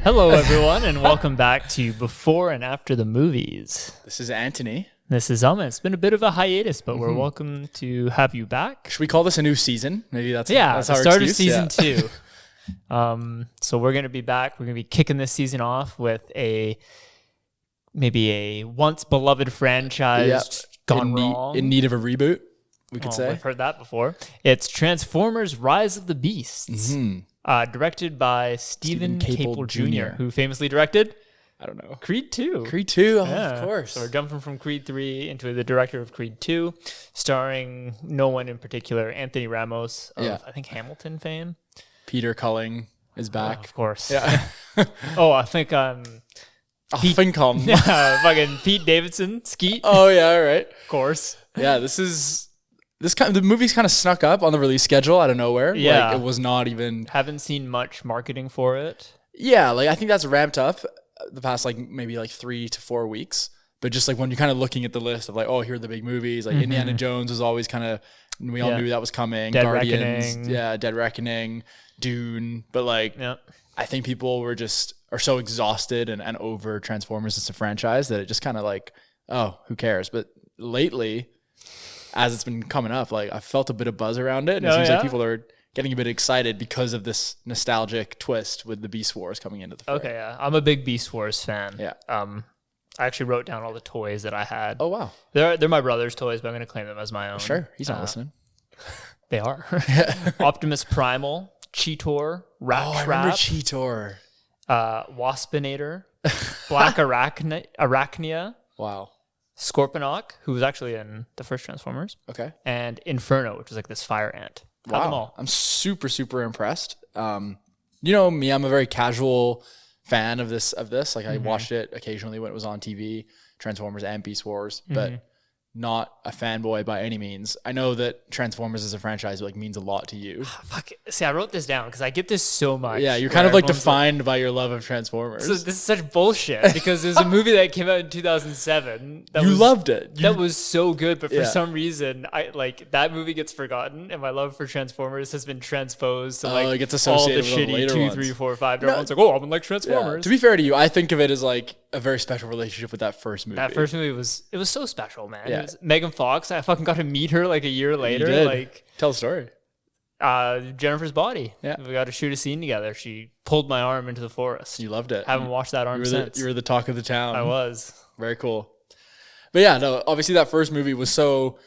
Hello, everyone, and welcome back to Before and After the Movies. This is Anthony. This is Alma. It's been a bit of a hiatus, but we're welcome to have you back. Should we call this a new season? Maybe that's the our start excuse? of season 2. So we're going to be back. We're going to be kicking this season off with maybe a once beloved franchise gone wrong. In need of a reboot, we could say. I've heard that before. It's Transformers: Rise of the Beasts, directed by Stephen Caple Jr., who famously directed, I don't know, Creed 2. Creed 2, of course. So we're jumping from Creed 3 into the director of Creed 2, starring no one in particular, Anthony Ramos of, I think, Hamilton fame. Peter Culling is back. Of course. Yeah. I think... fucking Pete Davidson, Skeet. Oh, yeah, all right. Of course. Yeah, the movie's kind of snuck up on the release schedule out of nowhere. Yeah. Like, it was not even... Haven't seen much marketing for it. Yeah, like I think that's ramped up the past maybe 3 to 4 weeks. But just when you're kind of looking at the list of here are the big movies, Indiana Jones was always kind of, we all knew that was coming. Dead Guardians, Reckoning. Yeah, Dead Reckoning, Dune. But I think people are so exhausted and over Transformers as a franchise that it just kind of who cares? But lately, as it's been coming up, I felt a bit of buzz around it. And it seems like people are getting a bit excited because of this nostalgic twist with the Beast Wars coming into the fray. Okay, yeah. I'm a big Beast Wars fan. Yeah. I actually wrote down all the toys that I had. Oh, wow. They're my brother's toys, but I'm going to claim them as my own. Sure. He's not listening. They are. Optimus Primal, Cheetor, Rat I Trap. remember Cheetor. Waspinator, Black Arachnia, Wow. Scorponok, who was actually in the first Transformers, Okay. and Inferno, which was this fire ant. Had them all. I'm super, super impressed. You know me, I'm a very casual fan of this. I watched it occasionally when it was on TV, Transformers and Beast Wars, but not a fanboy by any means. I know that Transformers as a franchise means a lot to you. Fuck. See, I wrote this down because I get this so much. Yeah, you're kind of defined by your love of Transformers. So this is such bullshit because there's a movie that came out in 2007. You loved it. That was so good, but for some reason, that movie gets forgotten, and my love for Transformers has been transposed to it gets associated all the with the shitty later 2, ones. 3, 4, 5. Everyone's like, I'm like Transformers. To be fair to you, I think of it as a very special relationship with that first movie. That first movie was so special, man. Yeah. It was Megan Fox. I fucking got to meet her a year later. You did. Tell the story. Jennifer's body. Yeah. We got to shoot a scene together. She pulled my arm into the forest. You loved it. Haven't watched that arm since. You were the talk of the town. I was. Very cool. But yeah, no, obviously that first movie was so...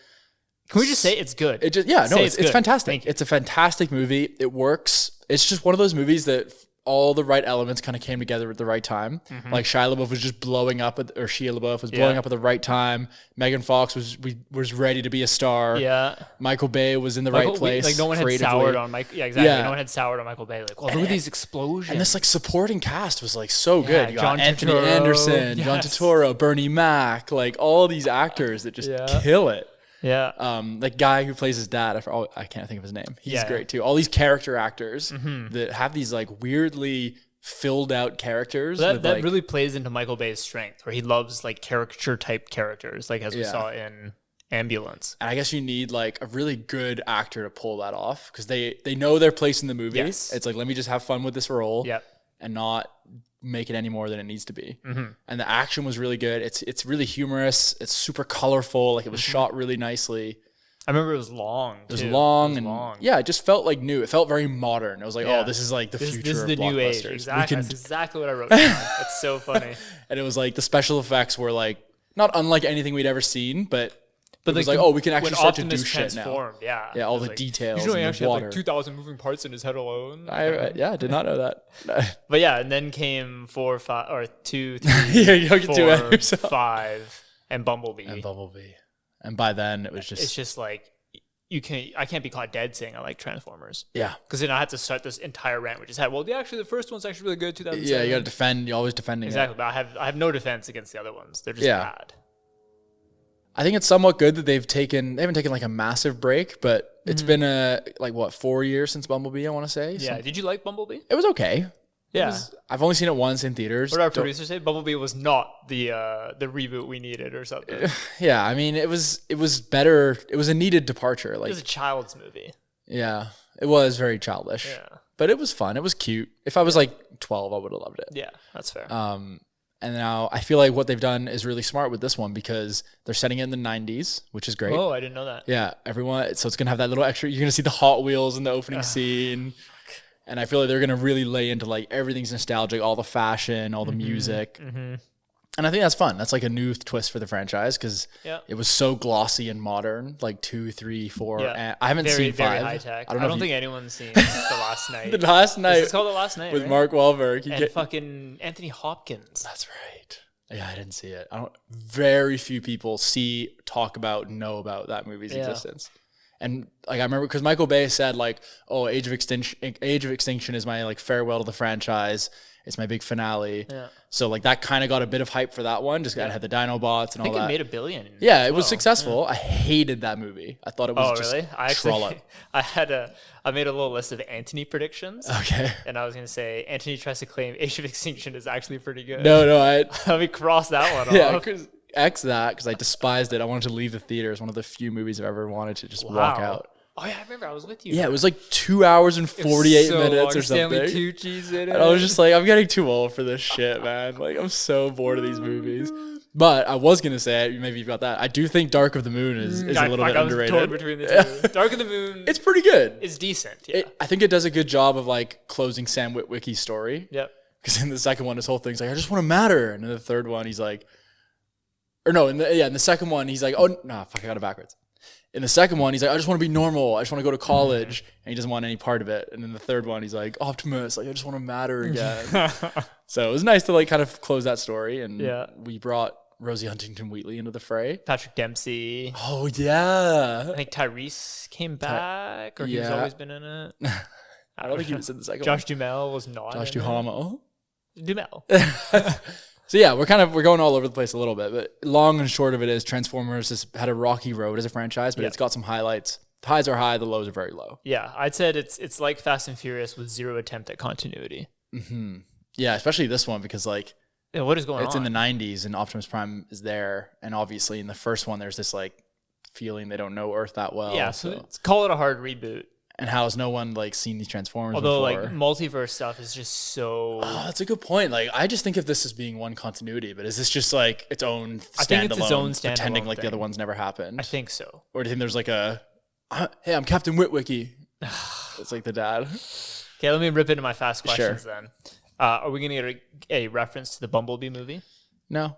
Can we just say it's good? It's fantastic. It's a fantastic movie. It works. It's just one of those movies that all the right elements kind of came together at the right time. Shia LaBeouf was just blowing up, Shia LaBeouf was blowing up at the right time. Megan Fox was ready to be a star. Yeah. Michael Bay was in the right place. No one had soured on Michael. Yeah, exactly. Yeah. No one had soured on Michael Bay. Look at these explosions. And this supporting cast was so good. You got Anthony Anderson, John Turturro, Bernie Mac, all these actors that just kill it. Yeah. The guy who plays his dad, I can't think of his name. He's great too. All these character actors that have these weirdly filled out characters. That really plays into Michael Bay's strength, where he loves caricature type characters, as we saw in Ambulance. And I guess you need a really good actor to pull that off because they know their place in the movie. Yes. It's let me just have fun with this role. Yep. And not make it any more than it needs to be. And the action was really good. It's really humorous. It's super colorful. It was shot really nicely. I remember it was long. It was long. Yeah, it just felt new. It felt very modern. It was this is the future This is of the new age. blockbusters. Exactly. That's exactly what I wrote down. It's so funny. And it was the special effects were not unlike anything we'd ever seen, but it was we can actually start to do shit now. Yeah, all the details. You know, he and actually the water. had 2,000 moving parts in his head alone. I did not know that. But yeah, and then came 4, 5, or 2, 3, you don't get too ahead of yourself. 5, and Bumblebee. And by then it was just... It's just I can't be caught dead saying I like Transformers. Yeah. Because then I had to start this entire rant, which is the first one's actually really good, 2007. Yeah, you got to defend. You're always defending Exactly, it. but I have no defense against the other ones. They're just bad. I think it's somewhat good that they haven't taken a massive break, but it's been 4 years since Bumblebee, I want to say. Yeah. Did you like Bumblebee? It was okay. Yeah. I've only seen it once in theaters. What did our producer say? Bumblebee was not the reboot we needed or something. Yeah, I mean, it was better. It was a needed departure. It was a child's movie. Yeah, it was very childish. Yeah. but it was fun. It was cute. If I was like 12, I would have loved it. Yeah, that's fair. And now I feel like what they've done is really smart with this one because they're setting it in the 90s, which is great. Oh, I didn't know that. Yeah, everyone. So it's going to have that little extra. You're going to see the Hot Wheels in the opening scene. And I feel like they're going to really lay into like everything's nostalgic, all the fashion, all the music. Mm-hmm. And I think that's fun. That's like a new twist for the franchise because it was so glossy and modern, like 2, 3, 4. Yeah. I haven't seen 5. Very high tech. I don't think anyone's seen The Last Night. The Last Night. It's called The Last Night, with right? Mark Wahlberg. And fucking Anthony Hopkins. That's right. Yeah, I didn't see it. Very few people talk about, know about that movie's existence. And like I remember because Michael Bay said like, "Oh, Age of Extinction is my like farewell to the franchise. It's my big finale." Yeah. So like that kind of got a bit of hype for that one. Just had the Dinobots and all that. I think it made $1 billion. Yeah, it was successful. Yeah. I hated that movie. I thought it was just really? I made a little list of Anthony predictions. Okay. And I was gonna say Anthony tries to claim Age of Extinction is actually pretty good. No, let me cross that one off. Yeah, because I despised it. I wanted to leave the theater. It's one of the few movies I've ever wanted to just walk out. Oh yeah, I remember I was with you. Yeah, it was like 2 hours and 48 minutes or something. Stanley Tucci's in it. And I was just like, I'm getting too old for this shit, man. Like I'm so bored of these movies. But I was gonna say, maybe you've got that. I do think Dark of the Moon is a little bit underrated. Torn between the two. Dark of the Moon. It's pretty good. It's decent. Yeah. I think it does a good job of like closing Sam Witwicky's story. Yep. Because in the second one, his whole thing's like, I just want to matter, and in the third one, he's like. Or no, in the second one, he's like, oh, no, fuck, I got it backwards. In the second one, he's like, I just want to be normal. I just want to go to college. And he doesn't want any part of it. And in the third one, he's like, Optimus, like, I just want to matter again. So it was nice to like kind of close that story. And we brought Rosie Huntington-Whiteley into the fray. Patrick Dempsey. Oh, yeah. I think Tyrese came back, or he's always been in it. I don't think he was in the second Josh Duhamel was not. Josh Duhamel. So yeah, we're going all over the place a little bit, but long and short of it is Transformers has had a rocky road as a franchise, but it's got some highlights. The highs are high, the lows are very low. Yeah, I'd said it's like Fast and Furious with zero attempt at continuity. Mm-hmm. Yeah, especially this one because like what is going on? It's in the 90s and Optimus Prime is there, and obviously in the first one there's this like feeling they don't know Earth that well. Yeah, so call it a hard reboot. And how has no one like seen these Transformers before? Like multiverse stuff is just so. Oh, that's a good point. Like I just think of this as being one continuity, but is this just like its own standalone? I think it's its own standalone, pretending like thing. the other ones never happened. I think so. Or do you think there's like hey, I'm Captain Witwicky. It's like the dad. Okay, let me rip into my fast questions then. Are we gonna get a reference to the Bumblebee movie? No,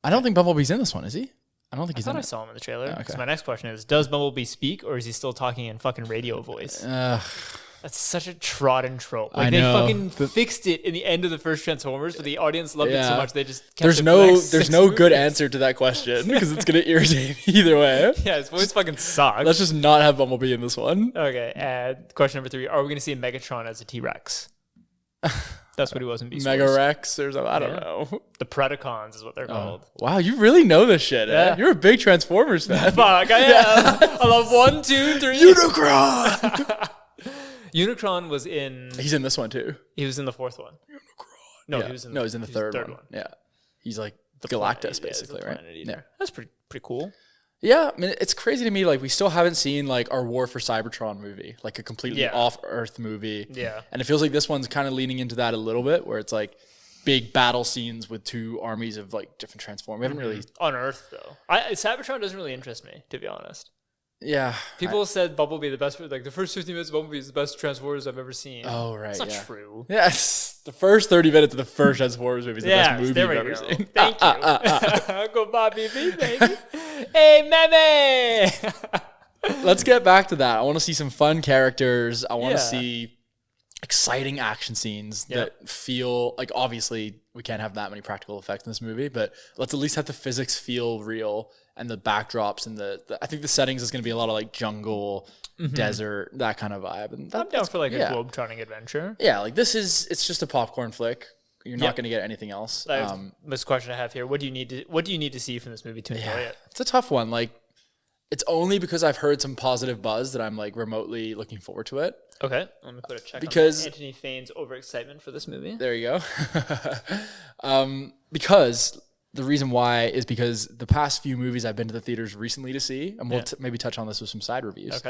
I don't think Bumblebee's in this one. Is he? I don't think he's in it. I saw him in the trailer. Okay. So my next question is, does Bumblebee speak or is he still talking in fucking radio voice? That's such a trodden trope. Like they fucking fixed it in the end of the first Transformers, but the audience loved it so much they just kept there's no good answer to that question because it's gonna irritate me either way. Yeah, his voice fucking sucks. Let's just not have Bumblebee in this one. Okay, and question number 3, are we gonna see Megatron as a T-Rex? That's what he was in Beast Mega Wars. Rex or something. I don't know. The Predacons is what they're called. Wow, you really know this shit. Yeah. You're a big Transformers fan. Fuck, I am. I love 1, 2, 3. Unicron! Unicron was in... He's in this one too. He was in the 4th one. Unicron. No, he was in the third one. Yeah. He's like the Galactus basically, right? Yeah. That's pretty cool. Yeah, I mean, it's crazy to me. Like, we still haven't seen like our War for Cybertron movie, like a completely off-Earth movie. Yeah, and it feels like this one's kind of leaning into that a little bit, where it's like big battle scenes with 2 armies of like different Transformers. We haven't really on Earth though. Cybertron doesn't really interest me, to be honest. Yeah, people said Bumblebee the best. Like the first 15 minutes of Bumblebee is the best Transformers I've ever seen. Oh right, it's not true. Yes, the first 30 minutes of the first Transformers movie is the best movie you've ever seen. Thank you, Uncle Bobby B, baby. Hey, meme. Let's get back to that. I want to see some fun characters. I want to see exciting action scenes that feel like, obviously we can't have that many practical effects in this movie, but let's at least have the physics feel real and the backdrops and the I think the settings is going to be a lot of like jungle, desert, that kind of vibe. And I'm down for like a globe-trotting adventure. Yeah, like it's just a popcorn flick. You're not going to get anything else. This question I have here: What do you need to see from this movie to enjoy it? It's a tough one. Like, it's only because I've heard some positive buzz that I'm like remotely looking forward to it. Okay, I'm gonna put a check on Anthony Fane's overexcitement for this movie. There you go. Because the reason why is because the past few movies I've been to the theaters recently to see, and we'll maybe touch on this with some side reviews,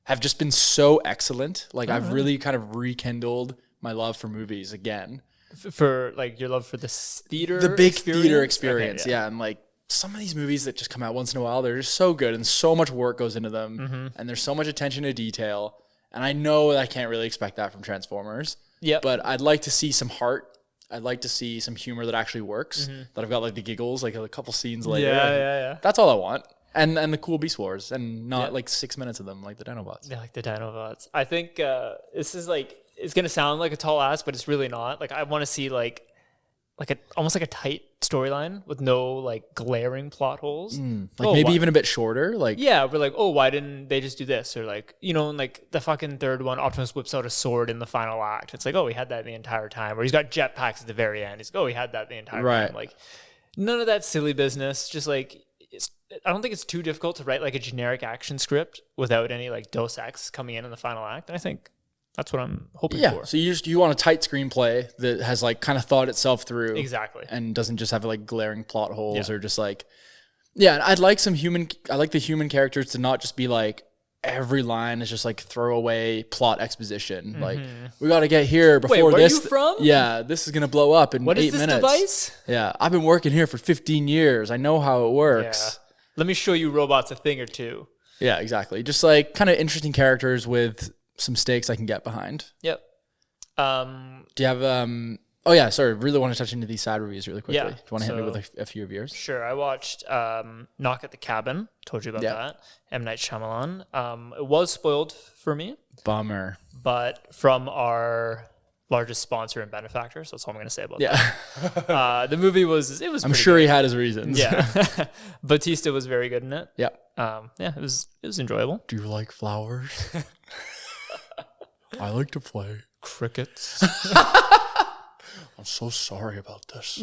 have just been so excellent. Like I've really kind of rekindled my love for movies again. For like your love for this theater, the big theater experience. Okay, yeah. And like some of these movies that just come out once in a while, they're just so good and so much work goes into them and there's so much attention to detail. And I know that I can't really expect that from Transformers. Yeah. But I'd like to see some heart. I'd like to see some humor that actually works. That I've got like the giggles, like a couple scenes later. Yeah. That's all I want. And the cool Beast Wars and not like 6 minutes of them like the Dinobots. Yeah, like the Dinobots. I think this is like, it's going to sound like a tall ask, but it's really not. Like I want to see like almost like a tight storyline with no like glaring plot holes. Like maybe even a bit shorter. Like yeah, we're like, oh, why didn't they just do this? Or like, you know, in like the fucking third one, Optimus whips out a sword in the final act. It's like, oh, he had that the entire time. Or he's got jetpacks at the very end. He's like, oh, he had that the entire time. Like none of that silly business. Just like I don't think it's too difficult to write like a generic action script without any like Dos Ex coming in the final act. And I think that's what I'm hoping for. So you want a tight screenplay that has like kind of thought itself through. Exactly. And doesn't just have like glaring plot holes or just like, I'd like I like the human characters to not just be like, every line is just like throwaway plot exposition. Like we got to get here before where this. Where are you from? Yeah. This is going to blow up in 8 minutes. What is this device? Yeah. I've been working here for 15 years. I know how it works. Yeah. Let me show you robots a thing or two. Yeah, exactly. Just like kind of interesting characters with some stakes I can get behind. Yep. Do you have oh yeah, sorry, really want to touch into these side reviews really quickly. Yeah. Do you want to hit me with a few of yours? Sure. I watched Knock at the Cabin. Told you about that. M. Night Shyamalan. It was spoiled for me. Bummer. But from our largest sponsor and benefactor, so that's all I'm going to say about that. The movie was I'm sure good. He had his reasons. Yeah. Batista was very good in it. Yeah. It was enjoyable. Do you like flowers? I like to play crickets. I'm so sorry about this.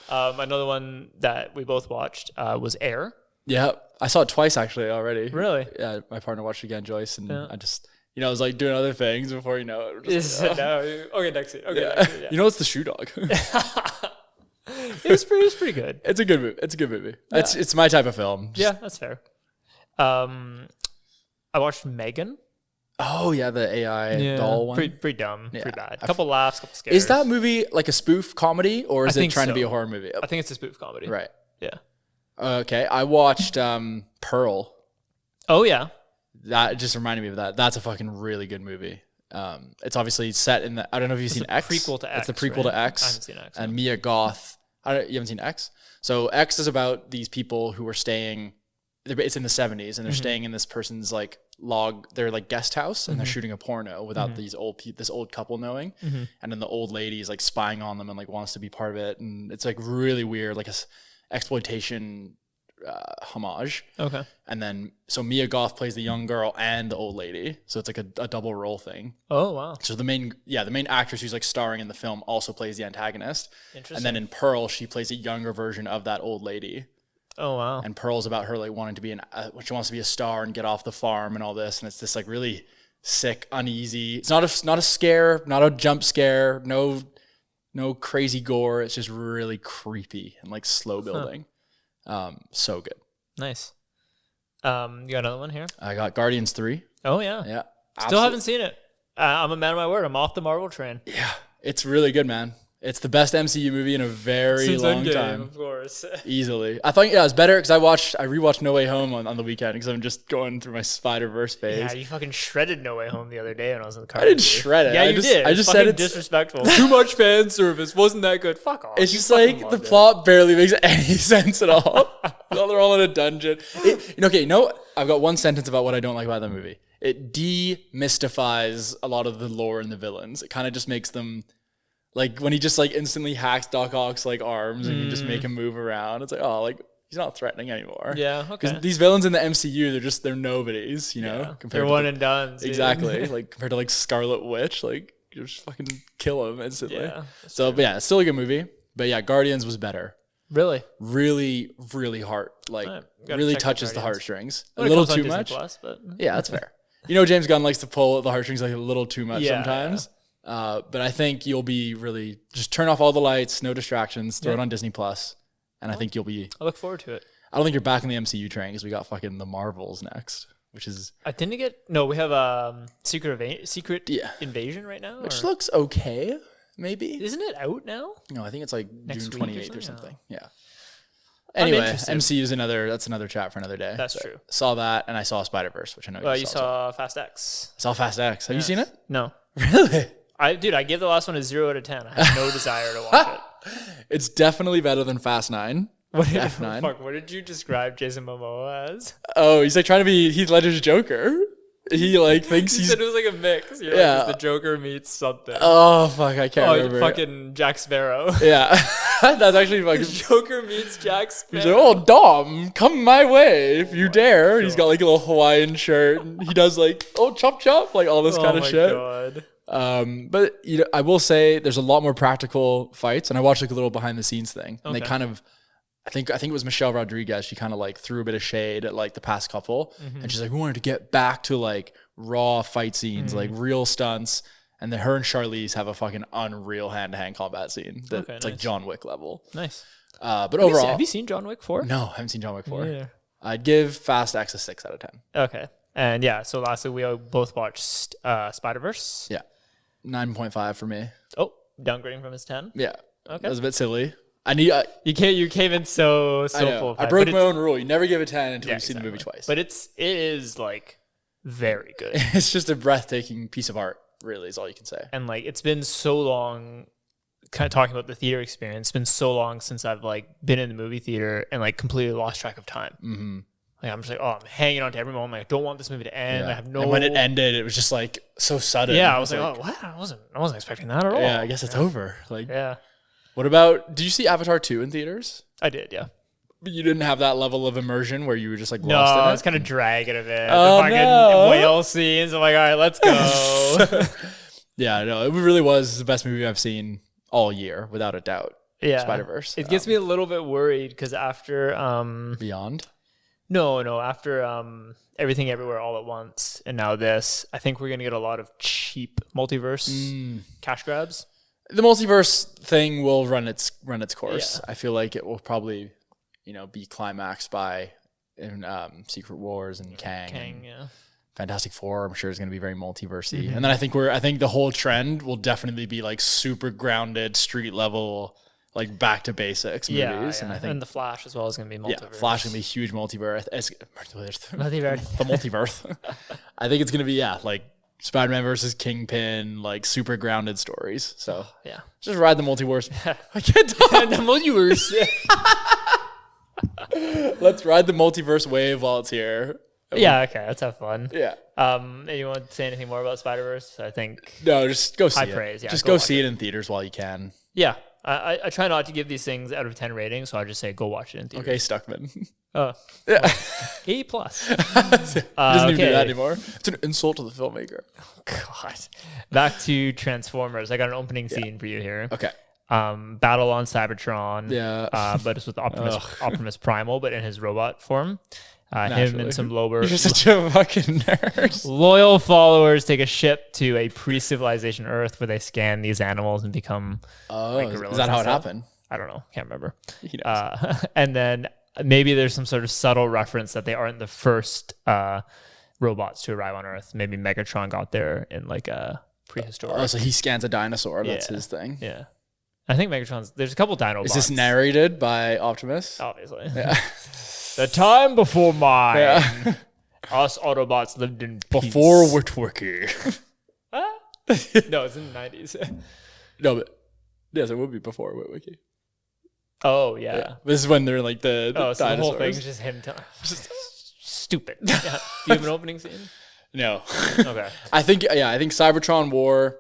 Another one that we both watched was Air. Yeah, I saw it twice actually already. Really? Yeah, my partner watched it again, Joyce, and I just, I was like doing other things before okay, next scene. Next scene, You know, it's the shoe dog. It was pretty good. It's a good movie. Yeah. It's my type of film. Yeah, that's fair. I watched Megan. Oh yeah, the AI doll one. Pretty dumb, pretty bad. A couple laughs, couple scares. Is that movie like a spoof comedy or is it trying to be a horror movie? I think it's a spoof comedy. Right. Yeah. Okay, I watched Pearl. Oh yeah. That just reminded me of that. That's a fucking really good movie. It's obviously set in I don't know if you've seen X. Prequel to X. It's the prequel to X. I haven't seen X. And Mia Goth. You haven't seen X? So X is about these people who are staying. It's in the 70s, and they're staying in this person's like their like guest house, and they're shooting a porno without this old couple knowing. And then the old lady is like spying on them and like wants to be part of it, and it's like really weird, like a exploitation homage. Okay. And then so Mia Goth plays the young girl and the old lady, so it's like a double role thing. Oh wow. So the main actress who's like starring in the film also plays the antagonist. Interesting. And then in Pearl, she plays a younger version of that old lady. Oh wow. And Pearl's about her like wanting to be she wants to be a star and get off the farm and all this, and it's this like really sick, uneasy. It's not a scare, not a jump scare, no crazy gore. It's just really creepy and like slow building. So good. Nice. You got another one here? I got Guardians 3. Oh yeah. Yeah. Still haven't seen it. I'm a man of my word. I'm off the Marvel train. Yeah. It's really good, man. It's the best MCU movie in a very long time. Of course. Easily. I thought it was better because I rewatched No Way Home on the weekend because I'm just going through my Spider-Verse phase. Yeah, you fucking shredded No Way Home the other day when I was in the car. I didn't shred it. Yeah, you did. I just said it's disrespectful. Too much fan service. Wasn't that good? Fuck off. It's just like the plot barely makes any sense at all. They're all in a dungeon. I've got one sentence about what I don't like about the movie. It demystifies a lot of the lore and the villains. It kind of just makes them... Like when he just like instantly hacks Doc Ock's like arms and you just make him move around. It's like, oh, like he's not threatening anymore. Yeah, okay. Because these villains in the MCU, they're nobodies, you know? Yeah, they're one and done. Exactly. Like compared to like Scarlet Witch, like you just fucking kill him instantly. Yeah. So, but yeah, it's still a good movie. But yeah, Guardians was better. Really? Really, really hard. Like really touches the heartstrings. A little too much. Plus, but yeah, that's fair. James Gunn likes to pull at the heartstrings like a little too much sometimes. Yeah. But I think you'll be really just turn off all the lights, no distractions, throw it on Disney Plus, and I think you'll be. I look forward to it. I don't think you're back in the MCU train because we got fucking the Marvels next. which is I didn't get we have Secret Invasion right now, which looks okay. Maybe isn't it out now? No, I think it's like Next June week 28th or something. Yeah. I'm Anyway, interested. MCU is another chat for another day. That's true. Saw that, and I saw Spider-Verse, which I know you saw Fast X. I saw Fast X. Have you seen it? No. Really? I gave the last one a 0 out of 10. I have no desire to watch it. It's definitely better than Fast 9. F9. Fuck, what did you describe Jason Momoa as? Oh, he's like trying to be Heath Ledger's Joker. He like thinks He he's. said it was like a mix. You're Yeah. like, it's the Joker meets something. Oh fuck, I can't remember. Fucking Jack Sparrow. Yeah, that's actually fucking. Joker meets Jack Sparrow. He's like, oh Dom, come my way if you dare. And he's got like a little Hawaiian shirt. And he does like, oh chop chop, like all this kind of shit. God. But you know, I will say there's a lot more practical fights, and I watched like a little behind the scenes thing, and they kind of. I think it was Michelle Rodriguez. She kind of like threw a bit of shade at like the past couple, and she's like, we wanted to get back to like raw fight scenes, like real stunts. And then her and Charlize have a fucking unreal hand-to-hand combat scene that's like John Wick level. Nice. But overall, have you seen John Wick 4? No, I haven't seen John Wick 4. Yeah. I'd give Fast X a 6 out of 10. Okay. And yeah, so lastly, we both watched Spider-Verse. Yeah. 9.5 for me. Oh, downgrading from his 10? Yeah. Okay. That was a bit silly. You came in so full. I broke my own rule. You never give a 10 until you've seen the movie twice. But it is like very good. It's just a breathtaking piece of art, really, is all you can say. And like it's been so long, kind of talking about the theater experience, it's been so long since I've like been in the movie theater and like completely lost track of time. Mm-hmm. Like I'm just like, I'm hanging on to every moment. Like, I don't want this movie to end. Yeah. I have no. And when it ended, it was just like so sudden. Yeah, I was like, oh, what? I wasn't expecting that at all. Yeah, I guess it's over. Like, yeah. What about? Did you see Avatar 2 in theaters? I did, yeah. But you didn't have that level of immersion where you were just like lost in it? No, I was kind of dragging a bit. Oh, the fucking whale scenes. I'm like, all right, let's go. Yeah, no, it really was the best movie I've seen all year, without a doubt. Yeah, Spider-Verse. It gets me a little bit worried because after Beyond. No, after Everything Everywhere All at Once and now this, I think we're gonna get a lot of cheap multiverse cash grabs. The multiverse thing will run its course. Yeah. I feel like it will probably, be climaxed by in Secret Wars and Kang. Yeah. Fantastic Four, I'm sure, is going to be very multiversy. And then I think the whole trend will definitely be like super grounded, street level, like back to basics movies. Yeah. And I think the Flash as well is going to be multiverse. Yeah, Flash is going to be huge multiverse. Multiverse. The multiverse. I think it's going to be like Spider-Man versus Kingpin, like super grounded stories. So yeah, just ride the multiverse. I can't talk. The multiverse. Let's ride the multiverse wave while it's here. Yeah, okay, let's have fun. Yeah. You want to say anything more about Spider-Verse? I think no, just go see high it. praise. Yeah, just go see it in theaters while you can. Yeah, I try not to give these things out of 10 ratings, so I just say go watch it in theaters. Okay, Stuckman. Oh, yeah, A+. Doesn't even do that anymore. It's an insult to the filmmaker. God. Back to Transformers. I got an opening scene for you here. Okay. Battle on Cybertron. Yeah. But it's with Optimus Primal, but in his robot form. Him and some You're such a fucking nerd. loyal followers take a ship to a pre-civilization Earth where they scan these animals and become is that how it happened? I don't know. Can't remember. He knows. And then maybe there's some sort of subtle reference that they aren't the first robots to arrive on Earth. Maybe Megatron got there in like a prehistoric. Oh, so he scans a dinosaur. That's his thing. Yeah. I think there's a couple Dinobots. Is this narrated by Optimus? Obviously. Yeah. The time before mine. Yeah. Us Autobots lived in Before peace. Witwicky. No, it's in the 90s. No, but yes, it would be before Witwicky. Oh, yeah. This is when they're like the So the dinosaurs. whole thing is just him telling. Stupid. Yeah. Do you have an opening scene? No. Okay. I think Cybertron War,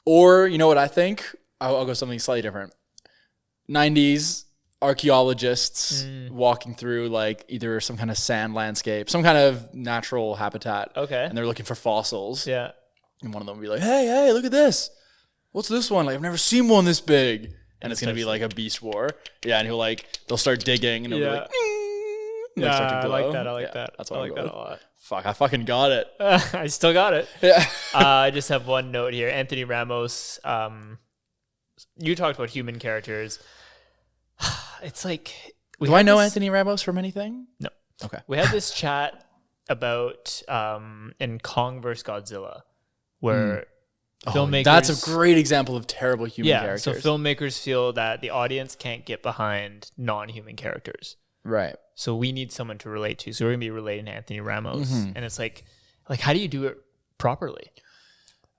or you know what I think? I'll go something slightly different. 90s archaeologists walking through like either some kind of sand landscape, some kind of natural habitat. Okay. And they're looking for fossils. Yeah. And one of them will be like, hey, look at this. What's this one? Like, I've never seen one this big. And it's going to be like a beast war. Yeah. And they'll start digging and it'll be like, and they'll start to I glow. like that. I like that. That's what I like that a lot. Fuck, I fucking got it. I still got it. Yeah. I just have one note here. Anthony Ramos, you talked about human characters. It's like... Do I know Anthony Ramos from anything? No. Okay. We had this chat about in Kong vs. Godzilla, where filmmakers. That's a great example of terrible human characters. So filmmakers feel that the audience can't get behind non-human characters. Right. So we need someone to relate to. So we're gonna be relating to Anthony Ramos, and it's like how do you do it properly?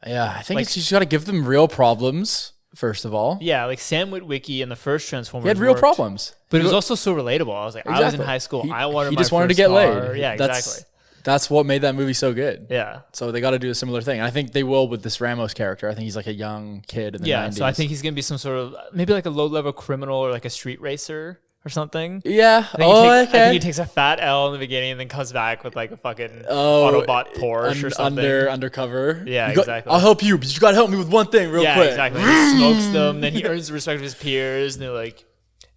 Yeah, I think you just got to give them real problems first of all. Yeah, like Sam Witwicky in the first Transformers. He had real problems, but it was also so relatable. I was like, I was in high school. He just wanted to get laid. Yeah, exactly. That's what made that movie so good. Yeah. So they got to do a similar thing. And I think they will with this Ramos character. I think he's like a young kid in the 90s. So I think he's going to be some sort of, maybe like a low-level criminal or like a street racer or something. Yeah. I think he takes a fat L in the beginning and then comes back with like a fucking Autobot Porsche or something. Undercover. Yeah, exactly. I'll help you, but you got to help me with one thing real quick. Yeah, exactly. He smokes them. Then he earns the respect of his peers. And they're like...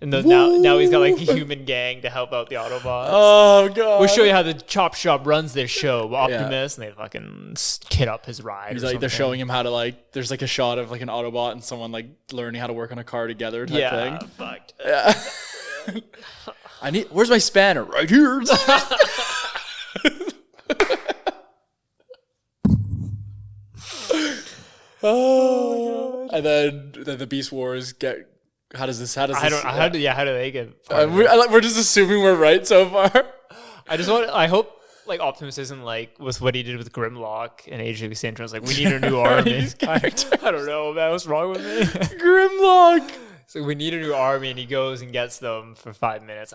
And now he's got like a human gang to help out the Autobots. Oh god! We'll show you how the Chop Shop runs their show, Optimus, and they fucking kit up his ride. He's like they're showing him how to like. There's like a shot of like an Autobot and someone like learning how to work on a car together type thing. Fucked. Yeah. Where's my spanner? Right here. Oh, and then the Beast Wars get. How do they get? We're just assuming we're right so far. I hope like Optimus isn't like with what he did with Grimlock and Age of Extinction. Like, we need a new army. I don't know, man. What's wrong with me? Grimlock. So we need a new army, and he goes and gets them for 5 minutes.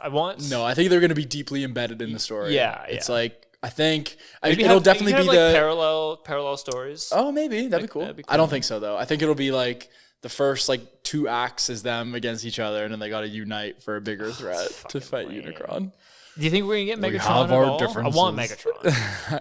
No, I think they're going to be deeply embedded in the story. Yeah, it's like I think maybe it'll definitely be the parallel stories. Oh, maybe that'd be cool. I don't think so though. I think it'll be like the first like 2 acts is them against each other, and then they got to unite for a bigger threat to fight Unicron. Do you think we're gonna get Megatron at all? Differences. I want Megatron.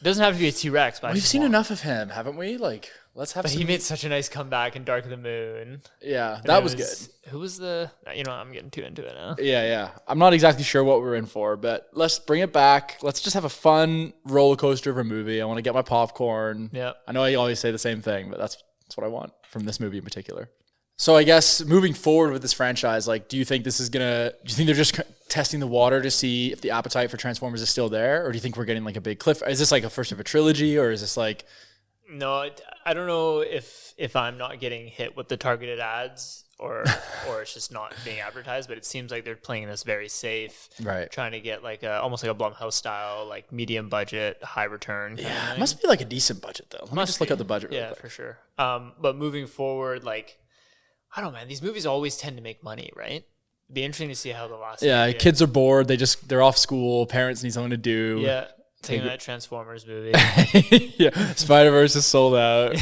It doesn't have to be a T-Rex, but we've seen enough of him, haven't we? Like, let's have. But he made such a nice comeback in Dark of the Moon. Yeah, that was good. Who was the? I'm getting too into it now. Yeah. I'm not exactly sure what we're in for, but let's bring it back. Let's just have a fun roller coaster of a movie. I want to get my popcorn. Yeah. I know I always say the same thing, but that's what I want from this movie in particular. So I guess moving forward with this franchise, like, do you think they're just testing the water to see if the appetite for Transformers is still there? Or do you think we're getting like a big cliff? Is this like a first of a trilogy, or is this like... No, I don't know if I'm not getting hit with the targeted ads or it's just not being advertised, but it seems like they're playing this very safe, right? Trying to get like almost like a Blumhouse style, like medium budget, high return. Yeah, it must be like a decent budget though. Let me just look at the budget real quick. For sure. But moving forward, like, I don't know, man, these movies always tend to make money, right? It'd be interesting to see how the last kids are bored, they're off school, parents need something to do. Yeah. Taking that Transformers movie. Yeah, Spider-Verse is sold out.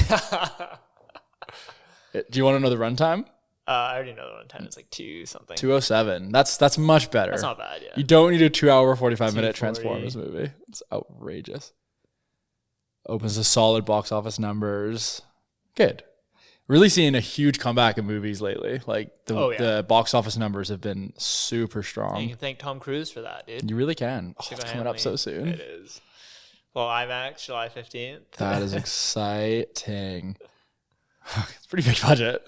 Do you want to know the runtime? I already know the runtime. It's like 2:07. That's much better. That's not bad, yeah. You don't need a 2 hour, 45-minute Transformers movie. It's outrageous. Opens to solid box office numbers. Good. Really seeing a huge comeback in movies lately. Like the box office numbers have been super strong. And you can thank Tom Cruise for that, dude. You really can. Oh, it's coming up so soon. It is. Well, IMAX, July 15th. That is exciting. It's a pretty big budget.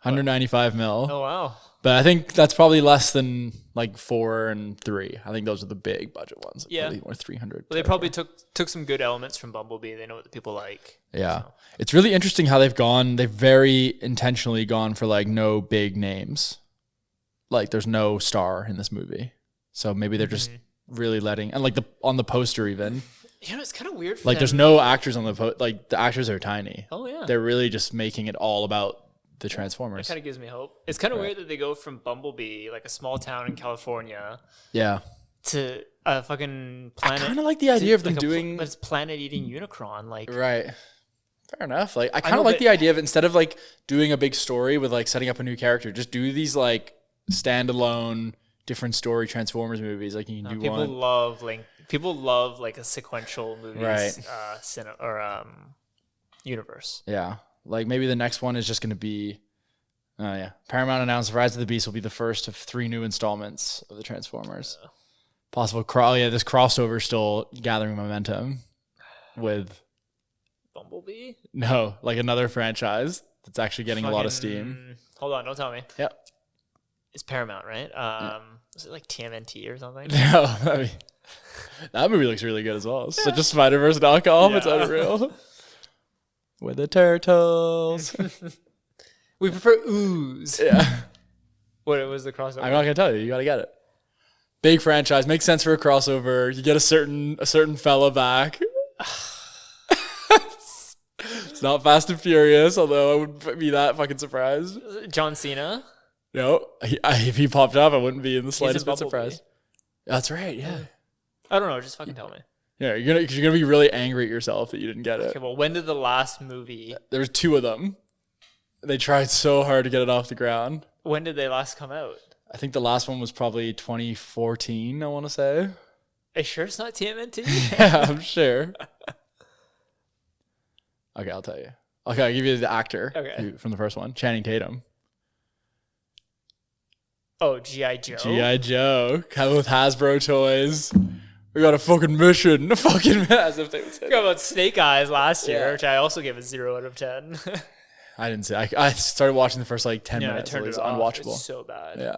195 mil. Oh, wow. But I think that's probably less than like 4 and 3. I think those are the big budget ones. Yeah. Probably more 300. Well, they probably took some good elements from Bumblebee. They know what the people like. Yeah. So. It's really interesting how they've very intentionally gone for like no big names. Like there's no star in this movie. So maybe they're just really letting, and like on the poster even. It's kind of weird for like them. There's no actors on the like the actors are tiny. Oh yeah. They're really just making it all about the Transformers. It kind of gives me hope. It's kind of weird that they go from Bumblebee, like a small town in California, to a fucking planet. I kind of like the idea of them doing, but it's planet-eating Unicron, like right. Fair enough. Like I kind of like the idea of instead of like doing a big story with like setting up a new character, just do these like standalone different story Transformers movies. Like you can do people one. People love like a sequential movies, right? Universe. Yeah. Like maybe the next one is just going to be, Paramount announced Rise of the Beast will be the first of 3 new installments of the Transformers. Yeah. Possible this crossover is still gathering momentum with Bumblebee. No, like another franchise that's actually getting a lot of steam. Hold on, don't tell me. Yep. It's Paramount, right? Is it like TMNT or something? No, That movie looks really good as well. Such a Spider-Verse knockoff. It's unreal. With the turtles. We prefer ooze. Yeah. What was the crossover? I'm not gonna tell you. You gotta get it. Big franchise. Makes sense for a crossover. You get a certain fella back. It's not Fast and Furious, although I wouldn't be that fucking surprised. John Cena? No. If he popped up, I wouldn't be in the slightest bit surprised. That's right, yeah. I don't know. Just fucking tell me. Yeah, you're gonna be really angry at yourself that you didn't get it. Okay, well, when did the last movie... There was 2 of them. They tried so hard to get it off the ground. When did they last come out? I think the last one was probably 2014, I want to say. Are you sure it's not TMNT? Yeah, I'm sure. Okay, I'll tell you. Okay, I'll give you the actor from the first one, Channing Tatum. Oh, G.I. Joe? G.I. Joe. Come with Hasbro toys. We got a fucking mission. Fucking as if they would say. Talk about Snake Eyes last year, which I also gave a 0 out of 10. I didn't see. I started watching the first 10 minutes. It was unwatchable. It's so bad. Yeah.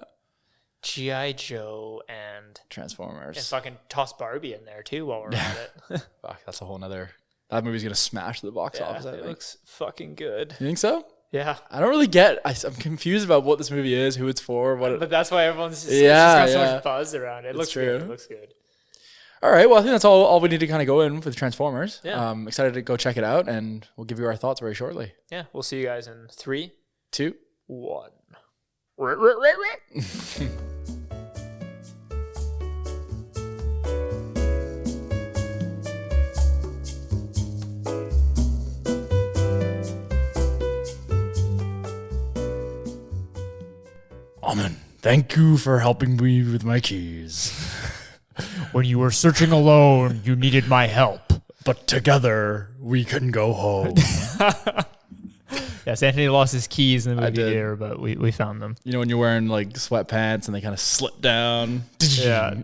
G.I. Joe and Transformers. And fucking toss Barbie in there too while we're at it. Fuck, that's a whole nother. That movie's gonna smash the box office. I think. It looks fucking good. You think so? Yeah. I don't really get. I'm confused about what this movie is, who it's for, But that's why everyone's just got so much buzz around it. It looks good. It looks good. All right. Well, I think that's all we need to kind of go in with Transformers. Yeah. Excited to go check it out, and we'll give you our thoughts very shortly. Yeah. We'll see you guys in 3, 2, 1. Amen. Thank you for helping me with my keys. When you were searching alone, you needed my help. But together, we can go home. Yes, Anthony lost his keys in the movie theater, but we found them. You know when you're wearing like sweatpants and they kind of slip down? Yeah.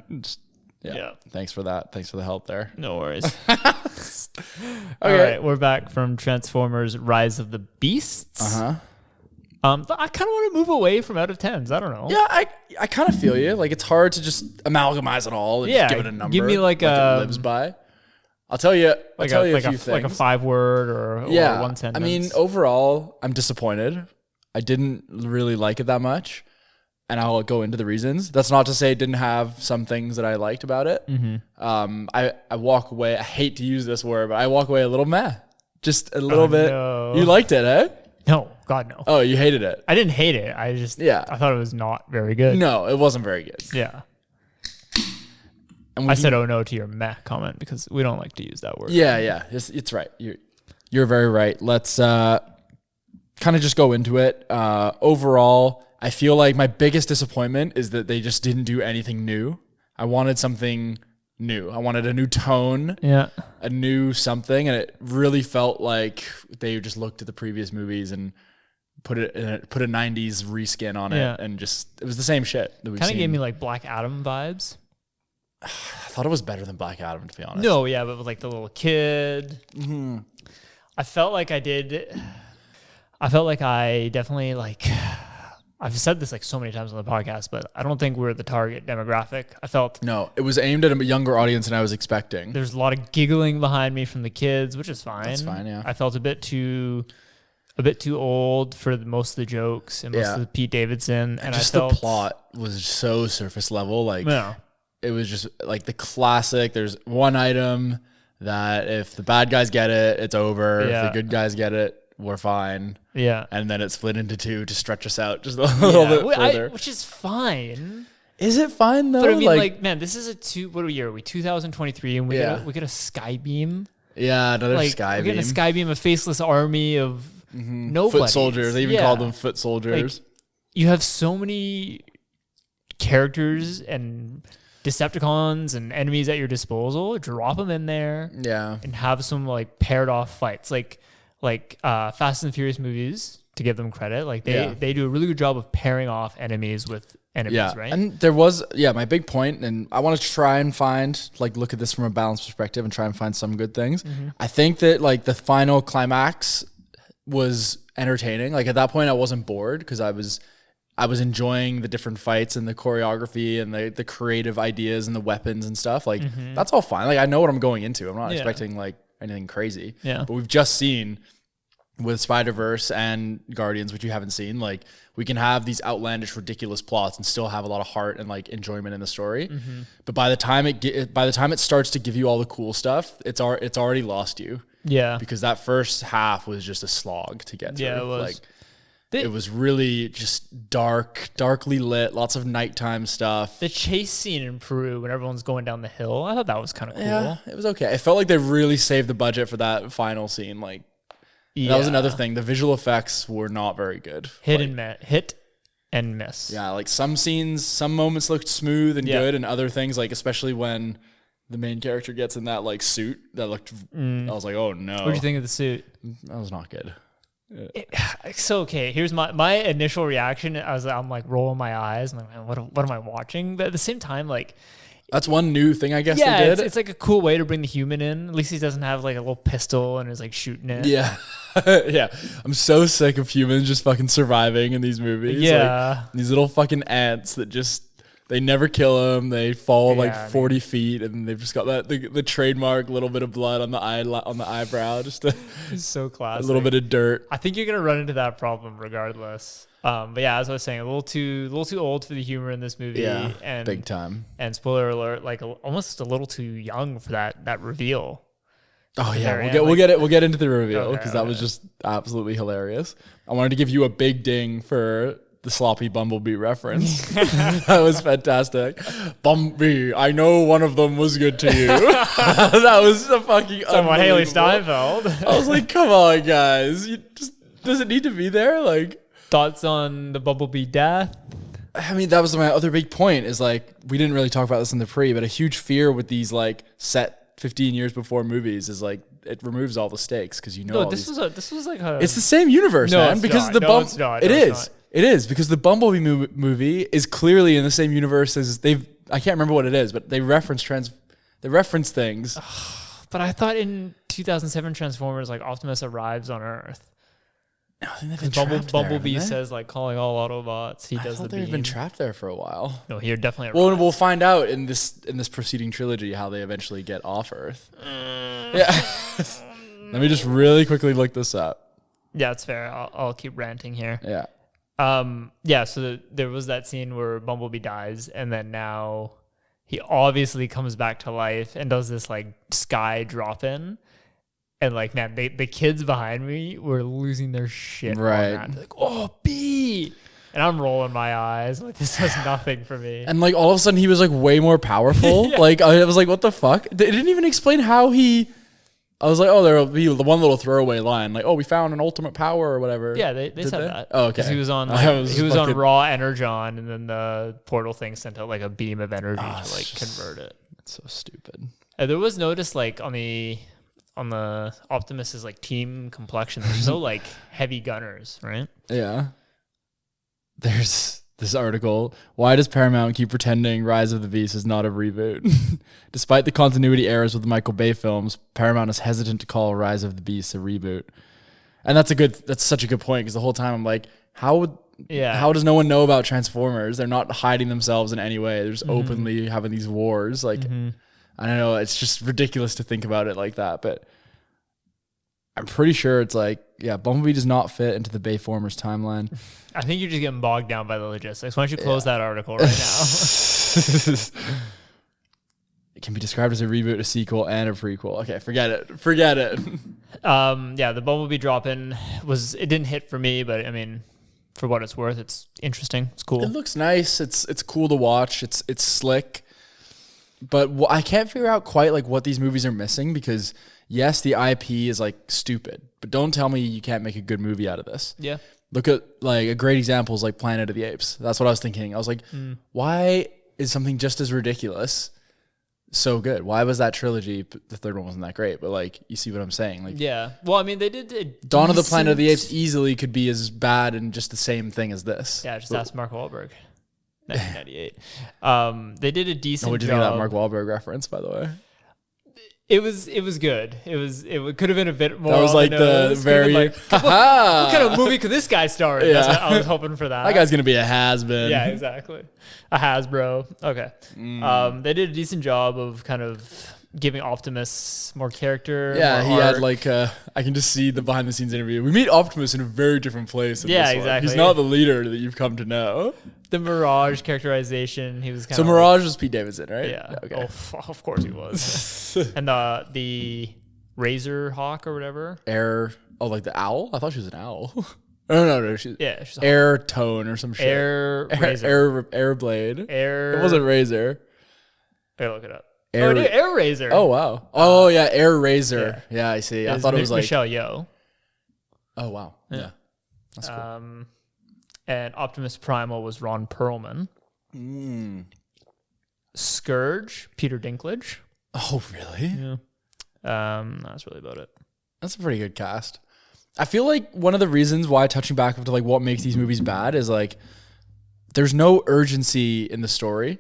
Yeah. Thanks for that. Thanks for the help there. No worries. All right, we're back from Transformers Rise of the Beasts. Uh-huh. I kind of want to move away from out of 10s. I don't know. Yeah, I kind of feel you. Like it's hard to just amalgamize it all and just give it a number. Give me like it lives by. I'll tell you a few things. Like a 5-word or 1 sentence. I mean, overall, I'm disappointed. I didn't really like it that much, and I'll go into the reasons. That's not to say it didn't have some things that I liked about it. Mm-hmm. I walk away. I hate to use this word, but I walk away a little meh, just a little bit. No. You liked it, eh? No, God no. Oh, you hated it. I didn't hate it. I thought it was not very good. No, it wasn't very good. Yeah. I said, "Oh no" to your meh comment because we don't like to use that word. Yeah, it's right. You're very right. Let's kind of just go into it. Overall, I feel like my biggest disappointment is that they just didn't do anything new. I wanted something new. I wanted a new tone. Yeah, a new something, and it really felt like they just looked at the previous movies and put a 90s reskin on it, and just it was the same shit that we've seen. Kind of gave me like Black Adam vibes. I thought it was better than Black Adam, to be honest. No, yeah, but with like the little kid. Mm-hmm. I felt like I definitely like. I've said this like so many times on the podcast, but I don't think we're the target demographic. No, it was aimed at a younger audience than I was expecting. There's a lot of giggling behind me from the kids, which is fine. That's fine, yeah. I felt a bit too old for most of the jokes and most of the Pete Davidson, and just I felt the plot was so surface level. Like, it was just like the classic. There's one item that if the bad guys get it, it's over. If the good guys get it, we're fine. Yeah. And then it's split into 2 to stretch us out just a little bit further. Which is fine. Is it fine though? But I mean, like man, this is what year are we? 2023, and we get a Skybeam. Yeah, another Skybeam. We're getting a Skybeam, a faceless army of nobody. Foot soldiers. They even called them foot soldiers. Like, you have so many characters and Decepticons and enemies at your disposal. Drop them in there. Yeah. And have some like paired off fights. Like Fast and Furious movies, to give them credit. Like they do a really good job of pairing off enemies with enemies, right? And there was, my big point, and I want to try and find, look at this from a balanced perspective and try and find some good things. Mm-hmm. I think that the final climax was entertaining. Like at that point I wasn't bored because I was I was enjoying the different fights and the choreography and the creative ideas and the weapons and stuff. Like that's all fine. Like I know what I'm going into. I'm not expecting like anything crazy. Yeah. But we've just seen with Spider-Verse and Guardians, which you haven't seen, like we can have these outlandish, ridiculous plots and still have a lot of heart and like enjoyment in the story. But by the time it starts to give you all the cool stuff, it's already lost you. Yeah. Because that first half was just a slog to get through. Yeah, it was. Like, it was really just darkly lit, lots of nighttime stuff. The chase scene in Peru when everyone's going down the hill, I thought that was kind of cool. Yeah, it was okay. It felt like they really saved the budget for that final scene. Like that was another thing. The visual effects were not very good. Hit and miss. Yeah, like some scenes, some moments looked smooth and good, and other things, like especially when the main character gets in that like suit, that looked. I was like, oh no. What did you think of the suit? That was not good. So okay, here's my initial reaction. I'm like rolling my eyes. I'm like, man, what am I watching? But at the same time, like that's one new thing I guess they did. It's like a cool way to bring the human in. At least he doesn't have like a little pistol and is like shooting it. Yeah, yeah. I'm so sick of humans just fucking surviving in these movies. Yeah, like, these little fucking ants that just. They never kill them. They fall like 40 feet, and they've just got that the trademark little bit of blood on the eyebrow, just it's so classic. A little bit of dirt. I think you're gonna run into that problem regardless. But yeah, as I was saying, a little too old for the humor in this movie. Yeah, and big time. And spoiler alert, like almost a little too young for that reveal. Oh yeah, we'll get into the reveal because that was just absolutely hilarious. I wanted to give you a big ding for the sloppy Bumblebee reference. That was fantastic. Bumblebee, I know one of them was good to you. That was a fucking someone Haley Steinfeld. I was like, come on, guys. Does it need to be there? Like, thoughts on the Bumblebee death? I mean, that was my other big point is like, we didn't really talk about this in the pre, but a huge fear with these like set 15 years before movies is like, it removes all the stakes because this was like a. It's the same universe, man. Because It is because the Bumblebee movie is clearly in the same universe as I can't remember what it is, but they reference things. But I thought in 2007 Transformers, like Optimus arrives on Earth. No, I think they've been Bumblebee says like calling all Autobots. He does the beam. They've been trapped there for a while. No, here definitely. Well, we'll find out in this preceding trilogy how they eventually get off Earth. Yeah. Let me just really quickly look this up. Yeah, it's fair. I'll keep ranting here. Yeah. So there was that scene where Bumblebee dies, and then now he obviously comes back to life and does this like sky drop in, and like man, the kids behind me were losing their shit. Right, on that. They're like, oh B, and I'm rolling my eyes like this does nothing for me. And like all of a sudden he was like way more powerful. Yeah. Like I was like, what the fuck? They didn't even explain how he. I was like, oh, there'll be the one little throwaway line, like, oh, we found an ultimate power or whatever. Yeah, they said that. Oh, okay. He was on on raw energon, and then the portal thing sent out like a beam of energy to like convert it. It's so stupid. There was notice like on the Optimus's like team complexion, there's no like heavy gunners, right? Yeah. There's this article. Why does Paramount keep pretending Rise of the Beast is not a reboot? Despite the continuity errors with the Michael Bay films, Paramount is hesitant to call Rise of the Beast a reboot. And that's such a good point because the whole time I'm like, how does no one know about Transformers? They're not hiding themselves in any way. They're just openly having these wars. Like, I don't know. It's just ridiculous to think about it like that. But I'm pretty sure it's like, yeah, Bumblebee does not fit into the Bayformers timeline. I think you're just getting bogged down by the logistics. Why don't you close that article right now? It can be described as a reboot, a sequel, and a prequel. Okay, forget it. The Bumblebee drop-in it didn't hit for me, but I mean, for what it's worth, it's interesting. It's cool. It looks nice. It's cool to watch. It's slick. But I can't figure out quite like what these movies are missing because yes, the IP is like stupid, but don't tell me you can't make a good movie out of this. Yeah. Look at like a great example is like Planet of the Apes. That's what I was thinking. I was like, why is something just as ridiculous so good? Why was that trilogy? The third one wasn't that great, but like, you see what I'm saying? Like, yeah. Well, I mean, they did Dawn of the Planet of the Apes easily could be as bad and just the same thing as this. Yeah, just ask Mark Wahlberg. 1998. They did a decent job. What did you think of that Mark Wahlberg reference, by the way? It was good. It could have been a bit more. That was like the very like, what kind of movie could this guy star in? Yeah. That's what I was hoping for that. That guy's gonna be a has-been. Yeah, exactly. A Hasbro. Okay. They did a decent job of kind of giving Optimus more character. Yeah, more he arc. had like I can just see the behind the scenes interview. We meet Optimus in a very different place. In this one. Exactly. He's not the leader that you've come to know. The Mirage characterization. He was kind So of Mirage was Pete Davidson, right? Yeah. Okay. Oh, of course he was. And the Razor Hawk or whatever. Air. Oh, like the owl? I thought she was an owl. No. She's She's a Air Tone or some shit. Air Blade. It wasn't Razor. Here, look it up. Air Razor. Oh wow. Oh yeah, Air Razor. Yeah, I see. I thought it was like Michelle Yeoh. Oh wow. Yeah. That's cool. And Optimus Primal was Ron Perlman. Scourge, Peter Dinklage. Oh really? Yeah. That's really about it. That's a pretty good cast. I feel like one of the reasons why, touching back to like what makes these movies bad, is like there's no urgency in the story.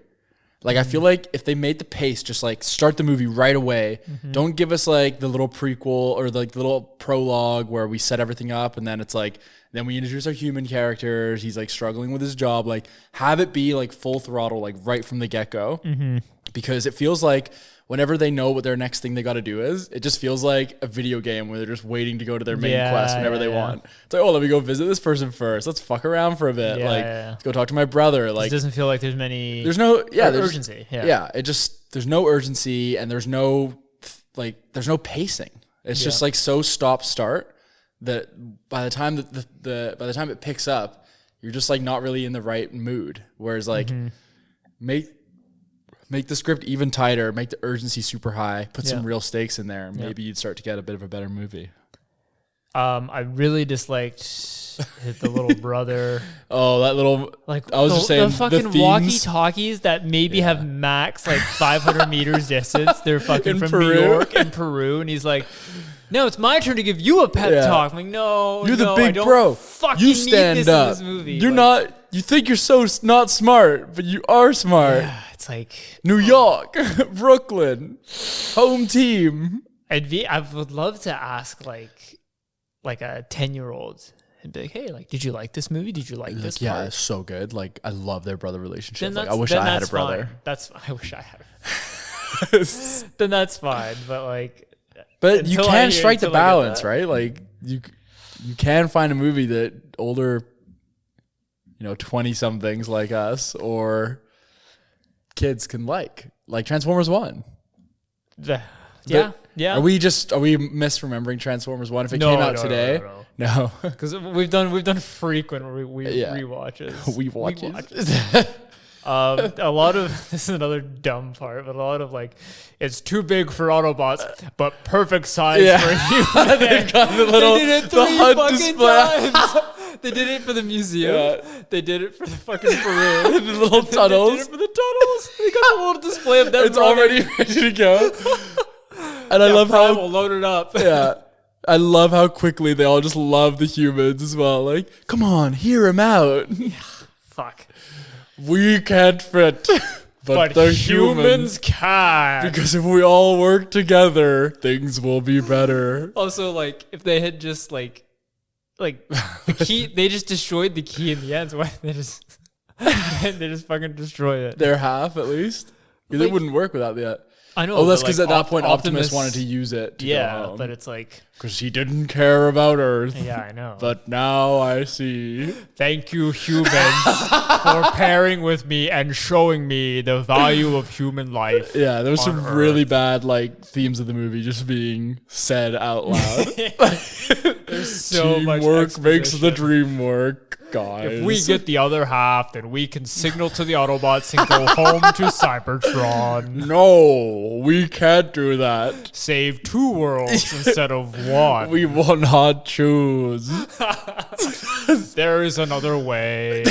Like I feel like if they made the pace, just like start the movie right away. Don't give us like the little prequel or like the little prologue where we set everything up and then it's like then we introduce our human characters. He's like struggling with his job. Like have it be like full throttle, like right from the get-go. Because it feels like whenever they know what their next thing they got to do is, it just feels like a video game where they're just waiting to go to their main quest whenever they want. It's like, oh, let me go visit this person first. Let's fuck around for a bit. Let's go talk to my brother. Like, it doesn't feel like there's there's no urgency. It just there's no urgency and there's no pacing. It's just like so stop start that by the time by the time it picks up, you're just like not really in the right mood. Whereas like make the script even tighter, make the urgency super high, put some real stakes in there, and maybe you'd start to get a bit of a better movie. I really disliked the little brother. Oh, that little like I was just saying the fucking walkie-talkies that maybe have max like 500 meters distance. They're fucking from New York and Peru, and he's like, "No, it's my turn to give you a pep talk." I'm like, "No, you're the big I don't bro. Fucking you stand need this up. in this movie. You're like, not. You think you're so not smart, but you are smart. Yeah, it's like New York, Brooklyn, home team." I would love to ask like a 10-year-old and be like, "Hey, like, did you like this movie? Did you like this Yeah, part?" it's so good. Like, I love their brother relationship. Then Like, I wish I had a brother. Fine. I wish I had. Then that's fine, but like, but you can strike the balance, right? Like, you can find a movie that older, 20-somethings like us or kids can like Transformers 1. Yeah. Are we misremembering Transformers 1 if it came out today? No. Because we've done frequent rewatches. We watch a lot of this is another dumb part, but a lot of like it's too big for Autobots, but perfect size for a human. They've got the little they did it three fucking times. They did it for the museum. Yeah. They did it for the fucking parade. The little tunnels. They did it for the tunnels. They got the little display of them. It's already ready to go. And I love how we'll load it up. Yeah. I love how quickly they all just love the humans as well. Like, come on, hear him out. Fuck. We can't fit, but the humans can. Because if we all work together, things will be better. Also, like, if they had just like the key, they just destroyed the key in the end. So why they just fucking destroy it? Their half, at least. Because it wouldn't work without that. I know. Oh, that's because at that point Optimus wanted to use it. Yeah, but it's like because he didn't care about Earth. Yeah, I know. But now I see. Thank you, humans, for pairing with me and showing me the value of human life. Yeah, there was some Earth. really bad themes of the movie just being said out loud. There's so much teamwork makes the dream work. Guys. If we get the other half, then we can signal to the Autobots and go home to Cybertron. No, we can't do that. Save 2 worlds instead of 1. We will not choose. There is another way.